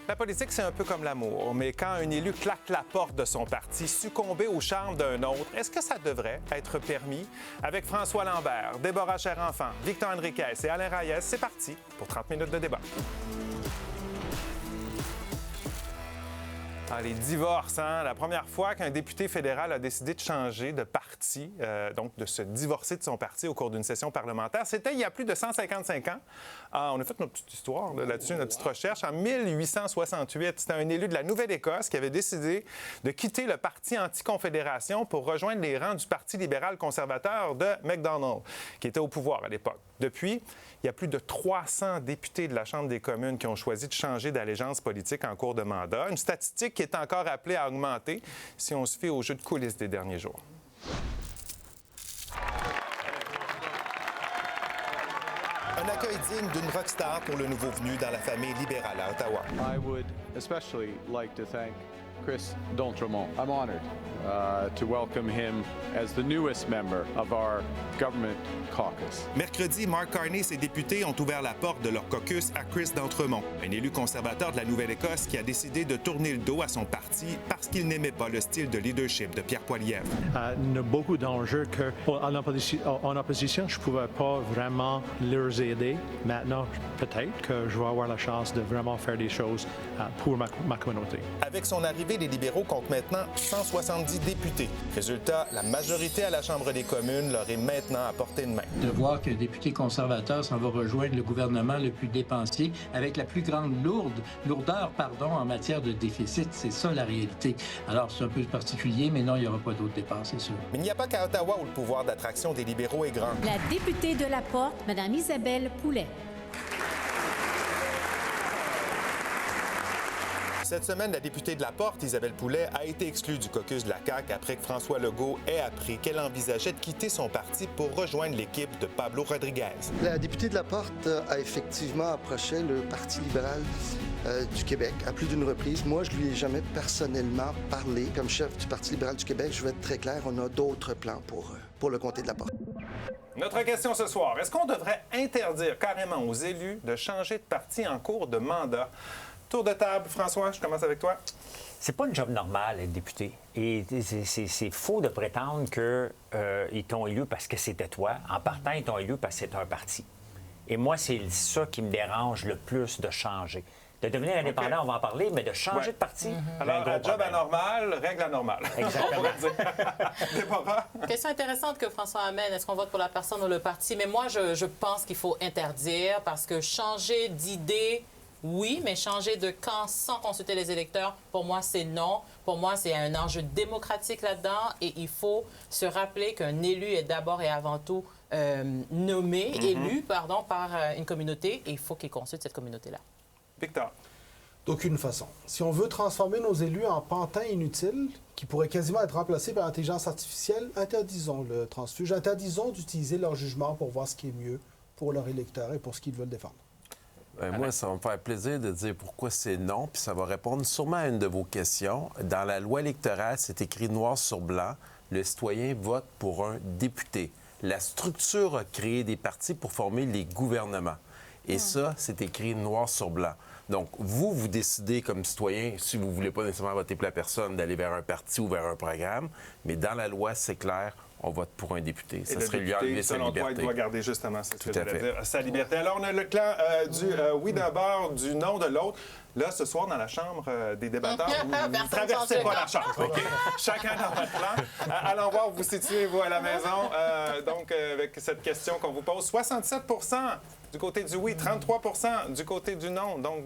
La politique, c'est un peu comme l'amour, mais quand un élu claque la porte de son parti, succomber au charme d'un autre, est-ce que ça devrait être permis? Avec François Lambert, Déborah Cher-Enfant, Victor Henriquez et Alain Reyes, c'est parti pour 30 minutes de débat. Les divorces, hein? La première fois qu'un député fédéral a décidé de changer de parti, donc de se divorcer de son parti au cours d'une session parlementaire, c'était il y a plus de 155 ans. On a fait notre petite histoire là-dessus, notre petite recherche. En 1868, c'était un élu de la Nouvelle-Écosse qui avait décidé de quitter le parti anti-confédération pour rejoindre les rangs du Parti libéral conservateur de MacDonald, qui était au pouvoir à l'époque. Depuis, il y a plus de 300 députés de la Chambre des communes qui ont choisi de changer d'allégeance politique en cours de mandat, une statistique qui est encore appelée à augmenter si on se fie au jeu de coulisses des derniers jours. Un accueil digne d'une rockstar pour le nouveau venu dans la famille libérale à Ottawa. I would especially like to thank Chris d'Entremont. I'm honored to welcome him as the newest member of our government caucus. Mercredi, Mark Carney et ses députés ont ouvert la porte de leur caucus à Chris d'Entremont, un élu conservateur de la Nouvelle-Écosse qui a décidé de tourner le dos à son parti parce qu'il n'aimait pas le style de leadership de Pierre Poilievre. Il y a beaucoup d'enjeux qu'en opposition, je ne pouvais pas vraiment leur aider. Maintenant, peut-être que je vais avoir la chance de vraiment faire des choses pour ma communauté. Avec son arrivée, les libéraux comptent maintenant 170 députés. Résultat, la majorité à la Chambre des communes leur est maintenant à portée de main. De voir qu'un député conservateur s'en va rejoindre le gouvernement le plus dépensier avec la plus grande lourdeur en matière de déficit, c'est ça la réalité. Alors, c'est un peu particulier, mais non, il n'y aura pas d'autres dépenses, c'est sûr. Mais il n'y a pas qu'à Ottawa où le pouvoir d'attraction des libéraux est grand. La députée de la Porte, Mme Isabelle Poulet. Cette semaine, la députée de la Porte, Isabelle Poulet, a été exclue du caucus de la CAQ après que François Legault ait appris qu'elle envisageait de quitter son parti pour rejoindre l'équipe de Pablo Rodriguez. La députée de la Porte a effectivement approché le Parti libéral du Québec à plus d'une reprise. Moi, je lui ai jamais personnellement parlé. Comme chef du Parti libéral du Québec, je vais être très clair, on a d'autres plans pour le comté de la Porte. Notre question ce soir, est-ce qu'on devrait interdire carrément aux élus de changer de parti en cours de mandat? Tour de table, François, je commence avec toi. C'est pas une job normale, être député. Et c'est faux de prétendre qu'ils t'ont élu parce que c'était toi. En partant, ils t'ont élu parce que c'est un parti. Et moi, c'est ça qui me dérange le plus de changer. De devenir indépendant, on va en parler, mais de changer de parti. Alors, job anormal, règle anormale. Exactement. Déborah? Question intéressante que François amène. Est-ce qu'on vote pour la personne ou le parti? Mais moi, je pense qu'il faut interdire parce que changer d'idée, oui, mais changer de camp sans consulter les électeurs, pour moi, c'est non. Pour moi, c'est un enjeu démocratique là-dedans et il faut se rappeler qu'un élu est d'abord et avant tout élu par une communauté et il faut qu'il consulte cette communauté-là. Victor? D'aucune façon. Si on veut transformer nos élus en pantins inutiles, qui pourraient quasiment être remplacés par l'intelligence artificielle, interdisons le transfuge, interdisons d'utiliser leur jugement pour voir ce qui est mieux pour leurs électeurs et pour ce qu'ils veulent défendre. Moi, ça va me faire plaisir de dire pourquoi c'est non, puis ça va répondre sûrement à une de vos questions. Dans la loi électorale, c'est écrit noir sur blanc, le citoyen vote pour un député. La structure a créé des partis pour former les gouvernements. Et ça, c'est écrit noir sur blanc. Donc, vous décidez comme citoyen, si vous ne voulez pas nécessairement voter pour la personne, d'aller vers un parti ou vers un programme, mais dans la loi, c'est clair, on vote pour un député. Ça serait lui enlever sa liberté. Selon toi, il doit garder justement Tout à fait. sa liberté. Alors, on a le clan du oui d'un bord, du non de l'autre. Là, ce soir, dans la chambre des débatteurs, vous ne traversez pas la chambre. OK? Chacun dans votre plan. Allons voir où vous situez, vous, à la maison. Donc, avec cette question qu'on vous pose, 67 du côté du oui, 33 du côté du non. Donc,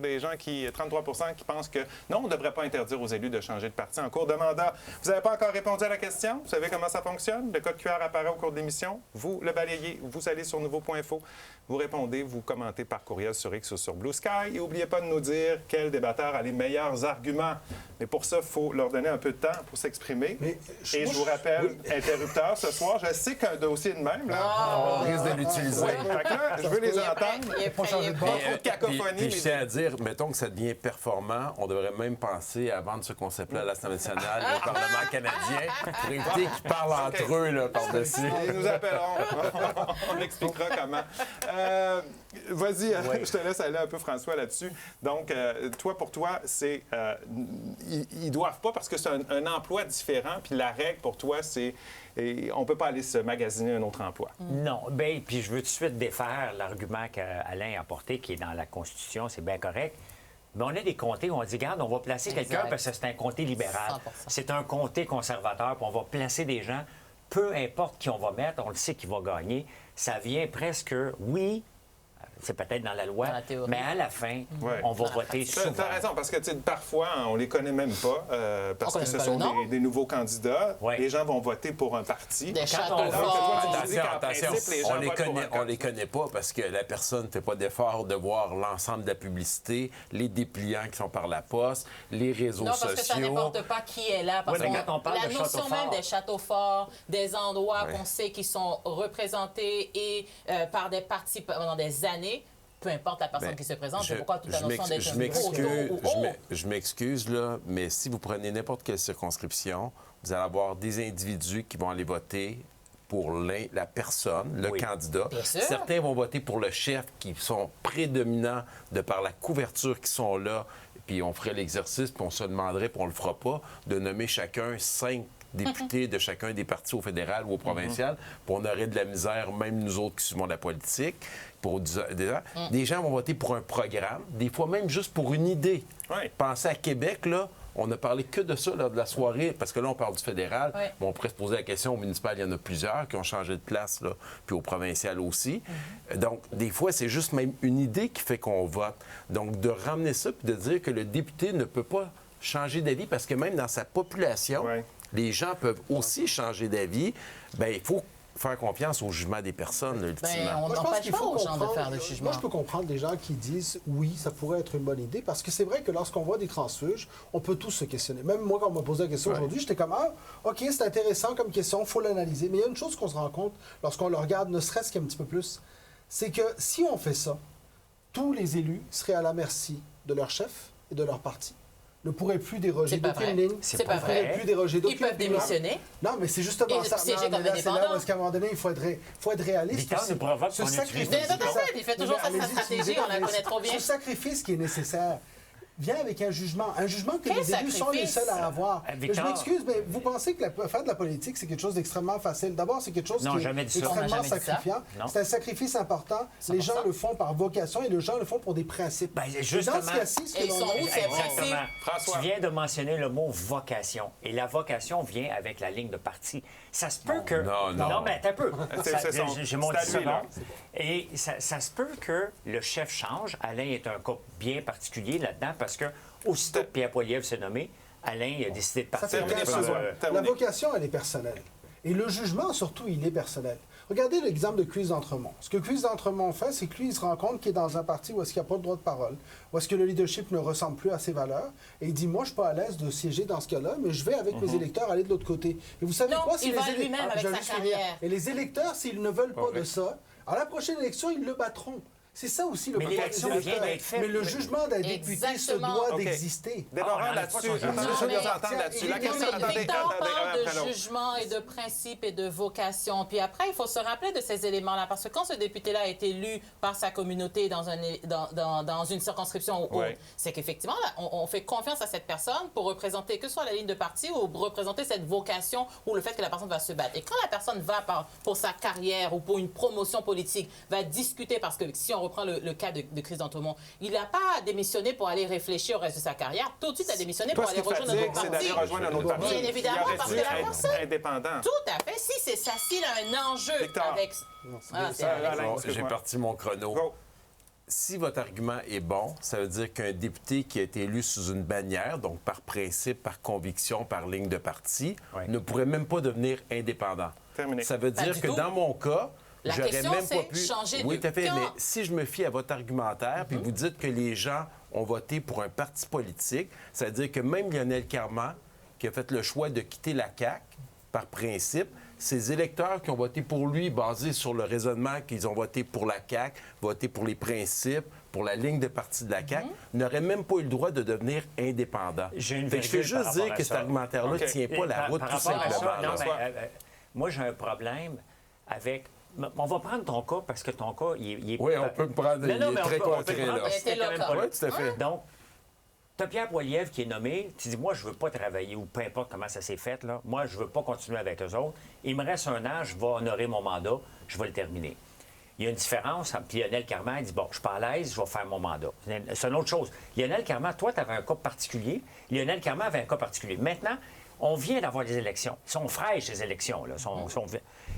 33 qui pensent que non, on ne devrait pas interdire aux élus de changer de parti en cours de mandat. Vous n'avez pas encore répondu à la question. Vous savez comment ça fonctionne? Le code QR apparaît au cours de l'émission. Vous le balayez. Vous allez sur nouveau.info. Vous répondez, vous commentez par courriel sur X ou sur Blue Sky. Et n'oubliez pas de nous dire quel débatteur a les meilleurs arguments Mais pour ça, il faut leur donner un peu de temps pour s'exprimer. Et je vous rappelle, interrupteur ce soir, je sais qu'un dossier de même, là, On risque de l'utiliser. Fait que là, je veux les entendre. Il est prêt, il est Pas prêt. trop de cacophonie. Puis je tiens à dire, mettons que ça devient performant, on devrait même penser à vendre ce concept-là à l'Assemblée nationale et au Parlement canadien pour éviter qu'ils parlent entre eux là, par-dessus. Ils nous appelleront. On expliquera comment. Vas-y, je te laisse aller un peu, François, là-dessus. Donc, toi, pour toi, c'est... ils doivent pas, parce que c'est un emploi différent, puis la règle, pour toi, c'est... on peut pas aller se magasiner un autre emploi. Non. Bien, puis je veux tout de suite défaire l'argument qu'Alain a porté, qui est dans la Constitution, c'est bien correct. Mais on a des comtés où on dit, regarde, on va placer quelqu'un parce que c'est un comté libéral. 100%. C'est un comté conservateur, puis on va placer des gens, peu importe qui on va mettre, on le sait qui va gagner. Ça vient presque, oui, c'est peut-être dans la loi, Dans la théorie. mais à la fin, Ouais. on va voter souvent. Tu as raison, parce que tu sais, parfois, on les connaît même pas, parce On que connaît ce pas sont le nom. des nouveaux candidats. Ouais. Les gens vont voter pour un parti. Des Quand châteaux on vote, forts. toi, tu dis qu'en Attention, principe, les gens votent pour un on les connaît pas parce que la personne ne fait pas d'effort de voir l'ensemble de la publicité, les dépliants qui sont par la poste, les réseaux Non, parce que ça sociaux. n'importe pas qui est là. Parce Oui, mais que quand on parle la de notion châteaux même forts- des châteaux forts, des endroits Ouais. qu'on sait qui sont représentés et par des partis pendant des années, peu importe la personne Ben, qui se présente, je- c'est pourquoi toute la je notion d'être m'ex- un je bureau m'excuse- autour ou autre. je m'excuse, là, mais si vous prenez n'importe quelle circonscription, vous allez avoir des individus qui vont aller voter pour la personne, le Oui. candidat. Bien sûr. Certains vont voter pour le chef qui sont prédominants de par la couverture qui sont là. Puis on ferait l'exercice, puis on se demanderait, puis on le fera pas, de nommer chacun 5 députés de chacun des partis au fédéral ou au provincial, puis on aurait de la misère, même nous autres qui suivons la politique. Des gens vont voter pour un programme, des fois même juste pour une idée. Ouais. Pensez à Québec, là, on n'a parlé que de ça lors de la soirée, parce que là, on parle du fédéral. Ouais. Mais on pourrait se poser la question, au municipal, il y en a plusieurs qui ont changé de place, là, puis au provincial aussi. Donc, des fois, c'est juste même une idée qui fait qu'on vote. Donc, de ramener ça, puis de dire que le député ne peut pas changer d'avis, parce que même dans sa population, Ouais. les gens peuvent aussi changer d'avis, bien, il faut faire confiance au jugement des personnes, là, ultimement. On Moi, je pense n'empêche qu'il pas faut aux gens de comprendre- faire le jugement. Moi, je peux comprendre des gens qui disent oui, ça pourrait être une bonne idée, parce que c'est vrai que lorsqu'on voit des transfuges, on peut tous se questionner. Même moi, quand on m'a posé la question aujourd'hui, j'étais comme OK, c'est intéressant comme question, il faut l'analyser. Mais il y a une chose qu'on se rend compte lorsqu'on le regarde, ne serait-ce qu'un petit peu plus, c'est que si on fait ça, tous les élus seraient à la merci de leur chef et de leur parti. Ne pourraient plus déroger C'est pas d'aucune vrai. ligne. C'est pas ne pourraient vrai. plus déroger Ils d'aucune peuvent opinion. démissionner. Non, mais c'est justement Et ça. siéger Non, mais comme là, c'est là indépendant. où est-ce qu'à un moment donné, il faut être réaliste. Victor aussi. nous provoque Ce qu'on sacrifice- utilise Mais tout à fait, il fait toujours ça, sa Allez-y, stratégie, utilisez on la comme connaît trop bien. Ce sacrifice qui est nécessaire vient avec un jugement que Quel les élus sont les sacrifice? seuls à avoir. Victor- Je m'excuse, mais vous pensez que faire de la politique, c'est quelque chose d'extrêmement facile. D'abord, c'est quelque chose Non, qui jamais est dit ça. On n'a extrêmement jamais dit ça. sacrifiant. Non. C'est un sacrifice important. Les gens le font par vocation et les gens le font pour des principes. Ben, Et justement- dans ce cas-ci, ce Et que ils l'on sont a- où, ces Exactement. principes? François. Tu viens de mentionner le mot vocation. Et la vocation vient avec la ligne de parti. Ça se peut que... non. mais attends un peu. C'est son- J'ai mon c'est à 10 lui, là. secondes. Et ça se peut que le chef change. Alain est un cas bien particulier là-dedans parce que aussitôt que Pierre Poilievre s'est nommé, Alain a décidé de Ça partir. fait 15 secondes. La terminé. vocation, elle est personnelle. Et le jugement, surtout, il est personnel. Regardez l'exemple de Cuise d'Entremont. Ce que Cuise d'Entremont fait, c'est que lui, il se rend compte qu'il est dans un parti où est-ce qu'il n'y a pas de droit de parole, où est-ce que le leadership ne ressemble plus à ses valeurs. Et il dit, moi, je ne suis pas à l'aise de siéger dans ce cas-là, mais je vais avec mes électeurs aller de l'autre côté. Et vous savez Non, quoi? il va lui-même avec je vais sa juste finir. carrière. Et les électeurs, s'ils ne veulent pas de ça, à la prochaine élection, ils le battront. C'est ça aussi le Mais pouvoir l'élection des électeurs. vient d'être faite. Mais le jugement d'un député se Exactement. doit OK. d'exister. Déborah, on en a là-dessus. pas changé. Attendez, Non, je veux mais- nous entendre là-dessus. La Non, question, Mais attendez, Victor parle après de l'autre. jugement et de principe et de vocation. Puis après, il faut se rappeler de ces éléments-là. Parce que quand ce député-là est élu par sa communauté dans une circonscription ou autre, Ouais. c'est qu'effectivement, là, on fait confiance à cette personne pour représenter que ce soit la ligne de parti ou représenter cette vocation ou le fait que la personne va se battre. Et quand la personne va pour sa carrière ou pour une promotion politique, va discuter, parce que si on reprend le cas de Chris d'Entremont, il n'a pas à démissionner pour aller réfléchir au reste de sa carrière. Tout de suite, à démissionner pour Toi, ce aller qui rejoindre un fatigue, autre c'est parti. d'aller rejoindre un autre parti. Bien évidemment, Il aurait parce dû que la être personne- indépendant. Tout à fait. Si c'est ça, s'il a un enjeu Victor. avec... Ah, c'est Alex. Alain, Bon, excuse-moi. j'ai parti mon chrono. Go. Si votre argument est bon, ça veut dire qu'un député qui a été élu sous une bannière, donc par principe, par conviction, par ligne de parti, Oui. ne pourrait même pas devenir indépendant. Terminé. Ça veut Pas dire du que tout. dans mon cas, La j'aurais question, même pas c'est pu... changer Oui, de tout à fait, camp. mais si je me fie à votre argumentaire, puis vous dites que les gens ont voté pour un parti politique. C'est-à-dire que même Lionel Carman, qui a fait le choix de quitter la CAQ, par principe, ces électeurs qui ont voté pour lui, basés sur le raisonnement qu'ils ont voté pour la CAQ, voté pour les principes, pour la ligne de parti de la CAQ, n'auraient même pas eu le droit de devenir indépendants. Je fais juste dire que cet argumentaire-là ne tient pas la route, tout simplement. Moi, j'ai un problème avec... On va prendre ton cas, parce que ton cas, il est... Oui, on peut prendre... Il est très concret, là. Oui, tout à fait. Donc, tu as Pierre Poilievre qui est nommé. Tu dis, moi, je veux pas travailler, ou peu importe comment ça s'est fait, là. Moi, je veux pas continuer avec eux autres. Il me reste un an, je vais honorer mon mandat, je vais le terminer. Il y a une différence. Puis Lionel Carman dit, bon, je suis pas à l'aise, je vais faire mon mandat. C'est une autre chose. Lionel Carman, toi, tu avais un cas particulier. Lionel Carman avait un cas particulier. Maintenant, on vient d'avoir des élections. Ils sont fraîches, les élections, là.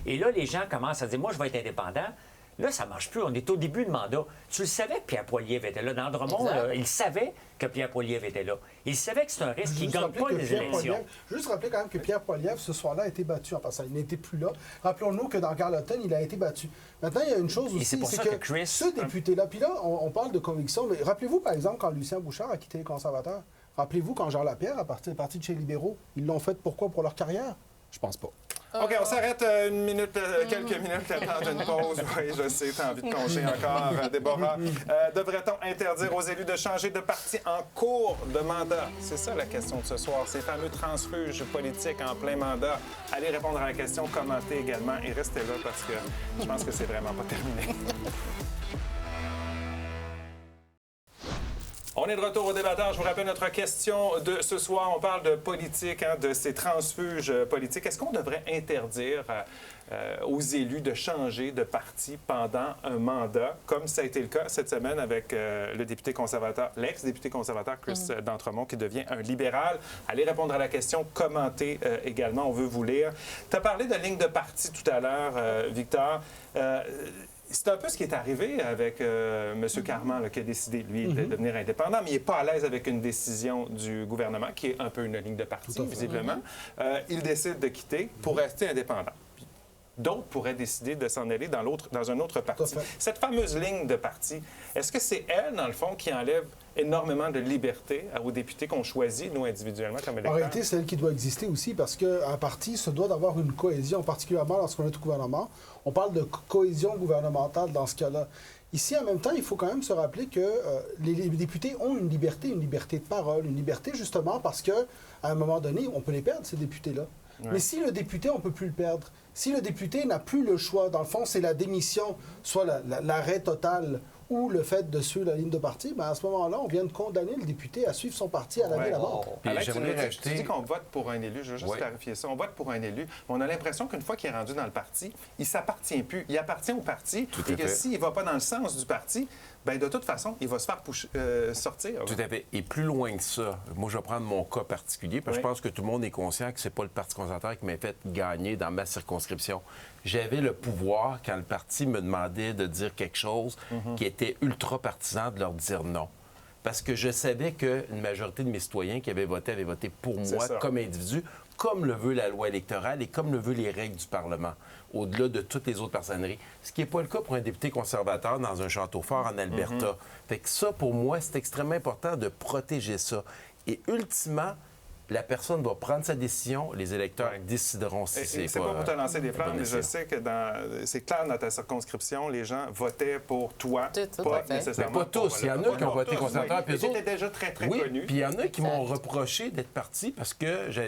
Et là, les gens commencent à dire, moi, je vais être indépendant. Là, ça ne marche plus. On est au début de mandat. Tu le savais que Pierre Poilievre était là. Dans Drummond, il savait que Pierre Poilievre était là. Il savait que c'est un risque. Il ne gagne pas les élections. Juste rappeler quand même que Pierre Poilievre, ce soir-là, a été battu en passant. Il n'était plus là. Rappelons-nous que dans Carleton, il a été battu. Maintenant, il y a une chose aussi, c'est que ce député-là, puis là, on parle de conviction, mais rappelez-vous, par exemple, quand Lucien Bouchard a quitté les conservateurs. Rappelez-vous quand Jean Lapierre a parti de chez les libéraux. Ils l'ont fait pourquoi? Pour leur carrière? Je pense pas. OK, on s'arrête quelques minutes, le temps d'une pause. Oui, je sais, tu as envie de congé encore, Déborah. Devrait-on interdire aux élus de changer de parti en cours de mandat? C'est ça la question de ce soir, ces fameux transfuges politiques en plein mandat. Allez répondre à la question, commentez également et restez là parce que je pense que c'est vraiment pas terminé. On est de retour au débatteur. Je vous rappelle notre question de ce soir. On parle de politique, de ces transfuges politiques. Est-ce qu'on devrait interdire aux élus de changer de parti pendant un mandat, comme ça a été le cas cette semaine avec le député conservateur, l'ex-député conservateur Chris D'Entremont, qui devient un libéral? Allez répondre à la question, commentez également. On veut vous lire. Tu as parlé de ligne de parti tout à l'heure, Victor. C'est un peu ce qui est arrivé avec M. Carman, là, qui a décidé, lui, de devenir indépendant, mais il n'est pas à l'aise avec une décision du gouvernement, qui est un peu une ligne de parti, visiblement. Il décide de quitter pour rester indépendant. D'autres pourraient décider de s'en aller dans un autre parti. Cette fameuse ligne de parti, est-ce que c'est elle, dans le fond, qui enlève énormément de liberté aux députés qu'on choisit, nous, individuellement, comme électeurs? En réalité, c'est elle qui doit exister aussi parce qu'un parti se doit d'avoir une cohésion, particulièrement lorsqu'on est au gouvernement. On parle de cohésion gouvernementale dans ce cas-là. Ici, en même temps, il faut quand même se rappeler que les députés ont une liberté de parole, une liberté justement parce qu'à un moment donné, on peut les perdre, ces députés-là. Ouais. Mais si le député, on ne peut plus le perdre. Si le député n'a plus le choix, dans le fond, c'est la démission, soit l'arrêt total ou le fait de suivre la ligne de parti, bien à ce moment-là, on vient de condamner le député à suivre son parti à la vie la mort. Tu dis qu'on vote pour un élu, je veux juste clarifier ça. On vote pour un élu, mais on a l'impression qu'une fois qu'il est rendu dans le parti, il ne s'appartient plus. Il appartient au parti et que s'il ne va pas dans le sens du parti, bien, de toute façon, il va se faire sortir. Tout à fait. Et plus loin que ça, moi, je vais prendre mon cas particulier, parce que je pense que tout le monde est conscient que c'est pas le Parti conservateur qui m'a fait gagner dans ma circonscription. J'avais le pouvoir, quand le parti me demandait de dire quelque chose qui était ultra-partisan, de leur dire non. Parce que je savais qu'une majorité de mes citoyens qui avaient voté pour moi comme individu, comme le veut la loi électorale et comme le veut les règles du Parlement, au-delà de toutes les autres personneries. Ce qui n'est pas le cas pour un député conservateur dans un château fort en Alberta. Fait que ça, pour moi, c'est extrêmement important de protéger ça. Et ultimement, la personne va prendre sa décision, les électeurs décideront si c'est pas... C'est pas pour te lancer des fleurs, mais je sais que c'est clair dans ta circonscription, les gens votaient pour toi, pas nécessairement mais pas tous. Il y en a qui ont voté conservateur. Puis c'était déjà très connu. Puis il y en a qui m'ont reproché d'être parti parce que je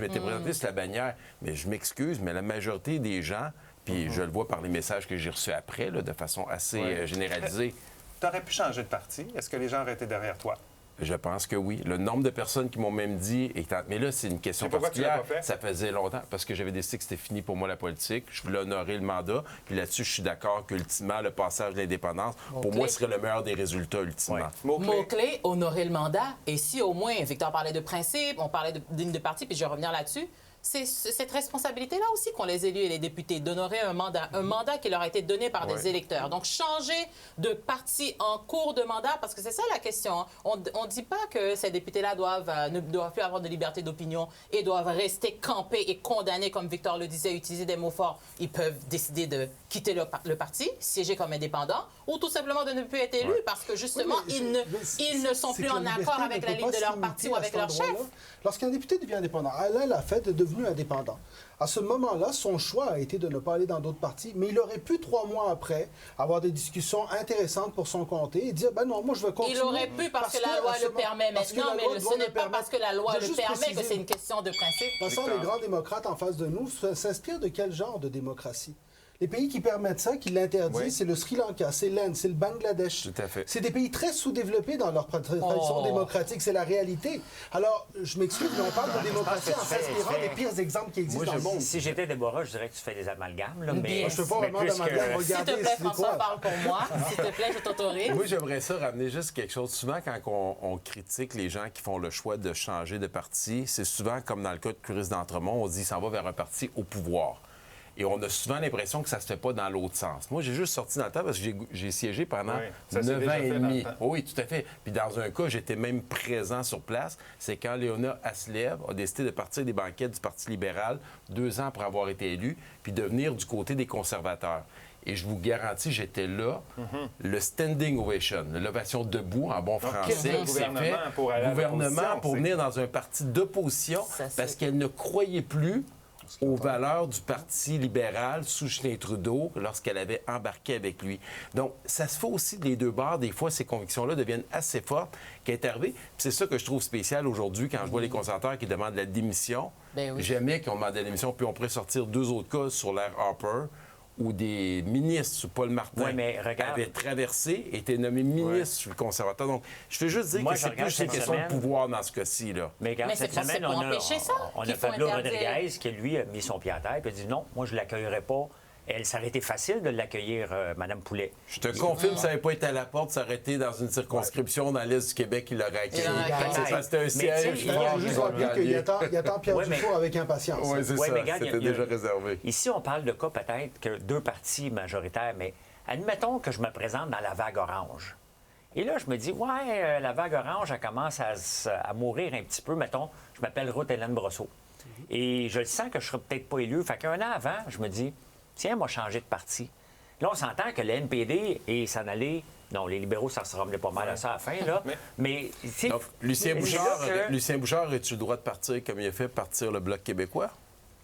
m'étais présenté sur la bannière. Mais je m'excuse, mais la majorité des gens, puis je le vois par les messages que j'ai reçus après, là, de façon assez généralisée. Tu aurais pu changer de parti. Est-ce que les gens auraient été derrière toi? Je pense que oui. Le nombre de personnes qui m'ont même dit... Mais là, c'est une question particulière. Ça faisait longtemps, parce que j'avais décidé que c'était fini pour moi, la politique. Je voulais honorer le mandat. Puis là-dessus, je suis d'accord qu'ultimement, le passage de l'indépendance, pour moi, serait le meilleur des résultats, ultimement. Mot-clé, honorer le mandat. Et si au moins, Victor parlait de principe, on parlait de ligne de parti, puis je vais revenir là-dessus, c'est cette responsabilité-là aussi qu'ont les élus et les députés, d'honorer un mandat qui leur a été donné par des électeurs. Donc, changer de parti en cours de mandat, parce que c'est ça la question. Hein. On ne dit pas que ces députés-là ne doivent plus avoir de liberté d'opinion et doivent rester campés et condamnés, comme Victor le disait, utiliser des mots forts. Ils peuvent décider de quitter le parti, siéger comme indépendants, ou tout simplement de ne plus être élus, parce que justement, ils ne sont plus en accord avec la ligne de leur parti ou avec leur chef. Lorsqu'un député devient indépendant, Alain Lafette est devenu indépendant. À ce moment-là, son choix a été de ne pas aller dans d'autres partis, mais il aurait pu, 3 mois après, avoir des discussions intéressantes pour son comté et dire, ben non, moi je veux continuer. Il aurait pu parce que la loi le permet maintenant, mais ce n'est pas parce que la loi le permet que c'est une question de principe. Vincent, les grands démocrates en face de nous s'inspirent de quel genre de démocratie? Les pays qui permettent ça, qui l'interdisent, c'est le Sri Lanka, c'est l'Inde, c'est le Bangladesh. Tout à fait. C'est des pays très sous-développés dans leur tradition démocratique. C'est la réalité. Alors, je m'excuse, mais on parle de démocratie en s'inspirant des pires exemples qui existent dans le monde. Si j'étais Déborah, je dirais que tu fais des amalgames. Là, mais je ne fais pas vraiment d'amalgame. S'il te plaît, François, parle pour moi. S'il te plaît, je t'autorise. Moi, j'aimerais ça ramener juste quelque chose. Souvent, quand on critique les gens qui font le choix de changer de parti, c'est souvent comme dans le cas de Curis d'Entremont, on dit qu'il s'en va vers un parti au pouvoir. Et on a souvent l'impression que ça se fait pas dans l'autre sens. Moi, j'ai juste sorti dans le temps parce que j'ai siégé pendant 9 ans et demi. Oui, tout à fait. Puis dans un cas, j'étais même présent sur place. C'est quand Léona Aslev a décidé de partir des banquettes du Parti libéral 2 ans après avoir été élu, puis de venir du côté des conservateurs. Et je vous garantis, j'étais là. Le standing ovation, l'ovation debout en bon français, c'est fait gouvernement pour venir dans un parti d'opposition parce qu'elle ne croyait plus aux valeurs du Parti libéral sous Justin Trudeau lorsqu'elle avait embarqué avec lui. Donc, ça se fait aussi des deux bords. Des fois, ces convictions-là deviennent assez fortes qu'elle est arrivée. Puis c'est ça que je trouve spécial aujourd'hui quand je vois les conservateurs qui demandent la démission. Jamais qu'ils ont demandé la démission. Puis on pourrait sortir 2 autres cas sur l'ère Harper où des ministres sous Paul Martin avaient traversé, étaient nommés ministres sous le conservateur. Donc, je veux juste dire que c'est plus une question de pouvoir dans ce cas-ci. Mais regarde, cette semaine, on a Pablo Rodriguez qui, lui, a mis son pied à terre et a dit non, moi, je ne l'accueillerai pas. Ça aurait été facile de l'accueillir, Mme Poulet. Je te confirme, ça n'avait pas été à la porte, ça aurait été dans une circonscription dans l'Est du Québec qui l'aurait accueilli. C'était un siège. Je veux juste rappeler qu'il attend Pierre Dufour avec impatience. Oui, c'est ça. C'était déjà réservé. Ici, on parle de cas peut-être que 2 partis majoritaires, mais admettons que je me présente dans la vague orange. Et là, je me dis, la vague orange, elle commence à mourir un petit peu. Mettons, je m'appelle Ruth Hélène Brosseau. Et je le sens que je ne serai peut-être pas élu. Fait qu'un an avant, je me dis, tiens, moi, changer de parti. Là, on s'entend que le NPD et s'en aller. Non, les libéraux, ça se ramenait pas mal à ça à la fin, là. Mais donc, Lucien Bouchard, as-tu le droit de partir comme il a fait partir le Bloc québécois?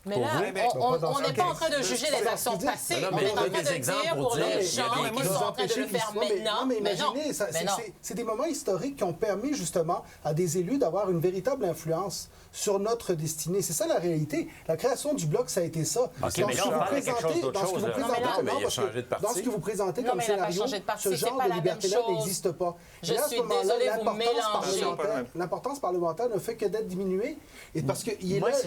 Mais là, on n'est pas en train de juger les actions passées. On est en train de dire pour les gens qui sont en train de le faire maintenant. Mais imaginez, c'est des moments historiques qui ont permis justement à des élus d'avoir une véritable influence sur notre destinée. C'est ça la réalité. La création du Bloc, ça a été ça. OK, mais là, on parle de quelque chose d'autre chose. Dans ce que vous présentez comme scénario, ce genre de liberté-là n'existe pas. Je suis désolée, vous mélangez. L'importance parlementaire ne fait que d'être diminuée. Et parce que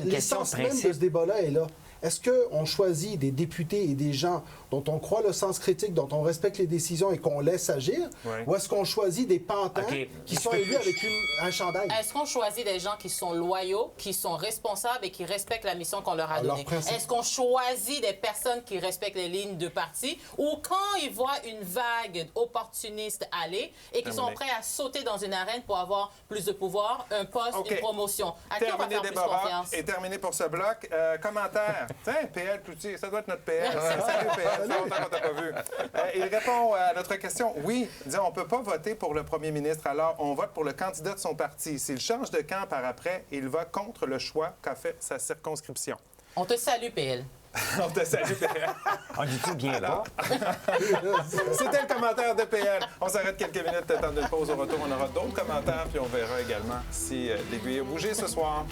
l'essence même de ce débat-là est là. Est-ce qu'on choisit des députés et des gens dont on croit le sens critique, dont on respecte les décisions et qu'on laisse agir, ou est-ce qu'on choisit des pantins qui sont élus avec un chandail? Est-ce qu'on choisit des gens qui sont loyaux, qui sont responsables et qui respectent la mission qu'on leur a donnée? Est-ce qu'on choisit des personnes qui respectent les lignes de parti ou quand ils voient une vague opportuniste aller et qui sont prêts à sauter dans une arène pour avoir plus de pouvoir, un poste, une promotion? À qui on va faire plus confiance? Et terminé pour ce bloc. Commentaire. Tiens, PL Cloutier, ça doit être notre PL. Salut PL, ça fait longtemps qu'on t'a pas vu. Il répond à notre question. Oui, on ne peut pas voter pour le premier ministre, alors on vote pour le candidat de son parti. S'il change de camp par après, il va contre le choix qu'a fait sa circonscription. On te salue, PL. On te salue, PL. On dit-tu bien là? C'était le commentaire de PL. On s'arrête quelques minutes, temps d'une pause. Au retour, on aura d'autres commentaires, puis on verra également si l'aiguille a bougé ce soir.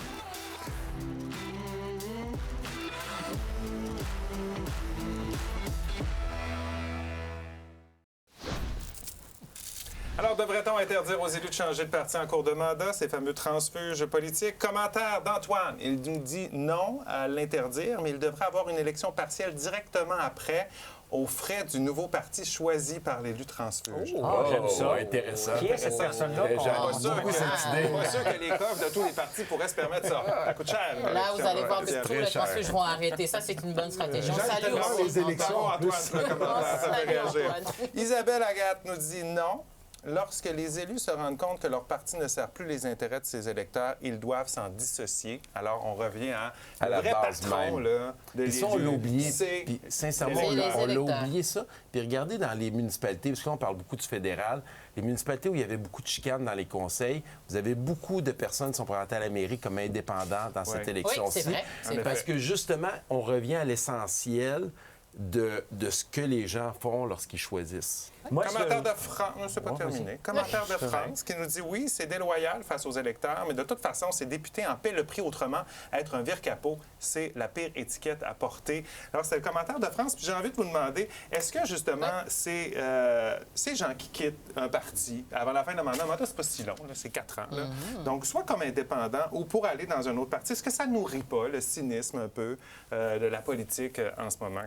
Alors, devrait-on interdire aux élus de changer de parti en cours de mandat, ces fameux transfuges politiques? Commentaire d'Antoine. Il nous dit non à l'interdire, mais il devrait avoir une élection partielle directement après. aux frais du nouveau parti choisi par l'élu transfuge. J'aime ça. Intéressant. Qui est cette personne-là? J'aime Pas sûr beaucoup que- cette idée. pas sûr que les coffres de tous les partis pourraient se permettre ça. Ça coûte cher. Là, vous allez voir que c'est tous très les cher. transfuges vont arrêter. Ça, c'est une bonne stratégie. On J'aime salue tellement aussi. les élections. Bravo, Antoine, plus. pour le commentaire, ça fait Salut, réagir. Antoine. Isabelle Agathe nous dit non. Lorsque les élus se rendent compte que leur parti ne sert plus les intérêts de ses électeurs, ils doivent s'en dissocier. Alors, on revient à la vrai base patron même. là, de Puis ça, on l'a l'élu. oublié. C'est Puis, sincèrement, C'est on les l'a électeurs. oublié ça. Puis regardez dans les municipalités, parce que là, on parle beaucoup du fédéral, les municipalités où il y avait beaucoup de chicanes dans les conseils, vous avez beaucoup de personnes qui sont présentées à la mairie comme indépendantes dans cette élection-ci. Oui, c'est vrai. C'est vrai. Parce que justement, on revient à l'essentiel de ce que les gens font lorsqu'ils choisissent. Moi, Commentaire de France, c'est pas Ouais, terminé. Commentaire de France qui nous dit oui, c'est déloyal face aux électeurs, mais de toute façon, ces députés en paient le prix autrement. Être un vire-capot, c'est la pire étiquette à porter. Alors, c'est le commentaire de France. Puis j'ai envie de vous demander, est-ce que justement, ces gens qui quittent un parti avant la fin de mandat, c'est pas si long, là, c'est 4 ans. Là. Donc, soit comme indépendant ou pour aller dans un autre parti, est-ce que ça nourrit pas le cynisme un peu de la politique en ce moment?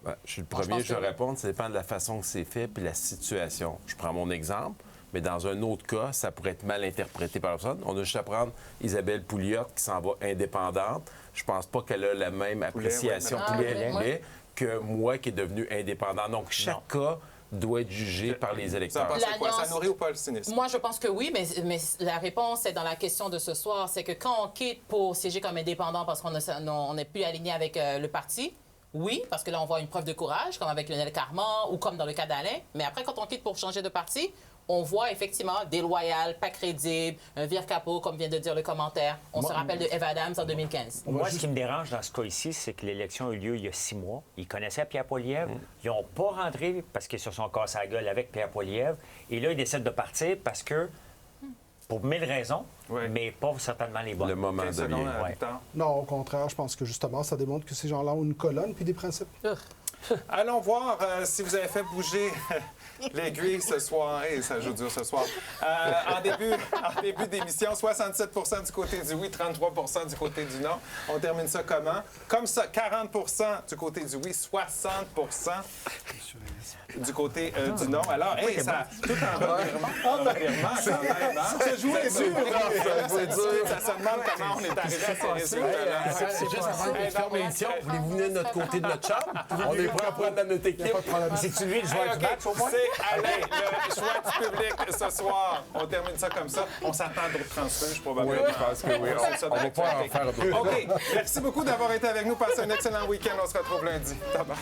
Ben, je suis le Moi, je premier, pense je vais que oui. répondre. Ça dépend de la façon que c'est fait puis la situation. Je prends mon exemple, mais dans un autre cas, ça pourrait être mal interprété par la personne. On a juste à prendre Isabelle Pouliot qui s'en va indépendante. Je pense pas qu'elle a la même appréciation Pouliot que moi qui est devenu indépendant. Donc, chaque cas doit être jugé par les Ça électeurs. pense quoi? Ça nourrit ou pas le cynisme? Moi, je pense que oui, mais la réponse est dans la question de ce soir. C'est que quand on quitte pour siéger comme indépendant parce qu'on n'est plus aligné avec le parti, oui, parce que là, on voit une preuve de courage, comme avec Lionel Carman ou comme dans le cas d'Alain. Mais après, quand on quitte pour changer de parti, on voit effectivement déloyal, pas crédible, un vire-capot, comme vient de dire le commentaire. On se rappelle de Eve Adams en 2015. Moi, ce qui me dérange dans ce cas ici, c'est que l'élection a eu lieu il y a 6 mois. Ils connaissaient Pierre Poilievre. Ils n'ont pas rentré parce qu'ils se sont cassés la gueule avec Pierre Poilievre. Et là, ils décident de partir parce que, pour 1000 raisons, mais pas certainement les bonnes. Le moment 15 devient. secondes, Ouais. Victor. Non, au contraire, je pense que justement, ça démontre que ces gens-là ont une colonne puis des principes. Allons voir si vous avez fait bouger l'aiguille ce soir. Et ça joue dur ce soir. En début d'émission, 67 du côté du oui, 33 du côté du non. On termine ça comment? Comme ça, 40 du côté du oui, 60 du côté du non. Alors, hey, ça, tout en revirement quand même. Hein? Ça jouait dur, Ça se demande comment on est arrivé à ces résultats-là. C'est juste avant de fermer l'émission. Voulez-vous venir de notre côté de notre chambre? On est prêt à prendre la notre équipe. C'est-tu lui le joueur Hey, du match, au moins? c'est Alain, le choix du public ce soir. On termine ça comme ça. On s'attend à d'autres transfuges, probablement. Oui, je pense que oui. On va pouvoir en faire d'autres. OK. Merci beaucoup d'avoir été avec nous. Passez un excellent week-end. On se retrouve lundi. Bye bye.